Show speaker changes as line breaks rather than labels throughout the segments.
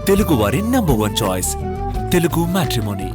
తెలుగు వారి number 1 choice Telugu matrimony.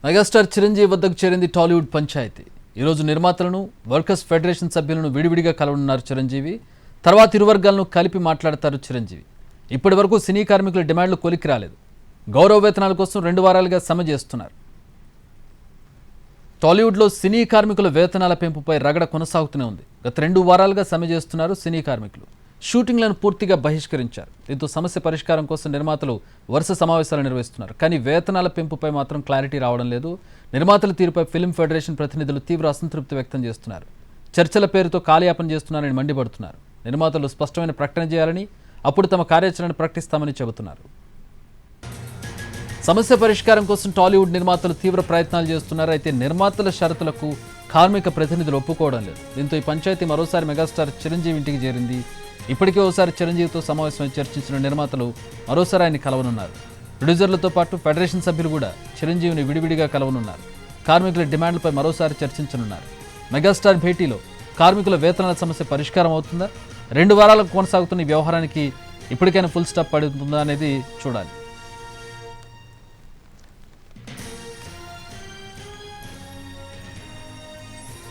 Megastar Chiranjeevi వద్దకు చేరింది టాలీవుడ్ పంచాయతీ. ఈరోజు నిర్మాతలను, వర్కర్స్ ఫెడరేషన్ సభ్యులను విడివిడిగా కలవనున్నారు చిరంజీవి. తర్వాత ఇరు వర్గాలను కలిపి మాట్లాడతారు చిరంజీవి. ఇప్పటి వరకు సినీ కార్మికుల డిమాండ్లు కొలిక్కి రాలేదు. గౌరవ వేతనాల కోసం 2 వారాలుగా సమ్మె చేస్తున్నారు. టాలీవుడ్లో సినీ కార్మికుల వేతనాల పెంపుపై రగడ కొనసాగుతూనే ఉంది. గత 2 వారాలుగా సమ్మె చేస్తున్నారు సినీ కార్మికులు. షూటింగ్లను పూర్తిగా బహిష్కరించారు. దీంతో సమస్య పరిష్కారం కోసం నిర్మాతలు వరుస సమావేశాలు నిర్వహిస్తున్నారు. కానీ వేతనాల పెంపుపై మాత్రం క్లారిటీ రావడం లేదు. నిర్మాతల తీరుపై ఫిల్మ్ ఫెడరేషన్ ప్రతినిధులు తీవ్ర అసంతృప్తి వ్యక్తం చేస్తున్నారు. చర్చల పేరుతో కాలయాపన చేస్తున్నారని మండిపడుతున్నారు. నిర్మాతలు స్పష్టమైన ప్రకటన చేయాలని, అప్పుడు తమ కార్యాచరణ ప్రకటిస్తామని చెబుతున్నారు. సమస్య పరిష్కారం కోసం టాలీవుడ్ నిర్మాతలు తీవ్ర ప్రయత్నాలు చేస్తున్నారు. అయితే నిర్మాతల షరతులకు కార్మిక ప్రతినిధులు ఒప్పుకోవడం లేదు. దీంతో ఈ పంచాయతీ మరోసారి మెగాస్టార్ చిరంజీవి ఇంటికి చేరింది. ఇప్పటికే ఓసారి చిరంజీవితో సమావేశమై చర్చించిన నిర్మాతలు మరోసారి ఆయన్ని కలవనున్నారు. ప్రొడ్యూసర్లతో పాటు ఫెడరేషన్ సభ్యులు కూడా చిరంజీవిని విడివిడిగా కలవనున్నారు. కార్మికుల డిమాండ్లపై మరోసారి చర్చించనున్నారు. మెగాస్టార్ భేటీలో కార్మికుల వేతనాల సమస్య పరిష్కారం అవుతుందా? 2 వారాలకు కొనసాగుతున్న ఈ వ్యవహారానికి ఇప్పటికైనా ఫుల్ స్టాప్ పడుతుందా అనేది చూడాలి.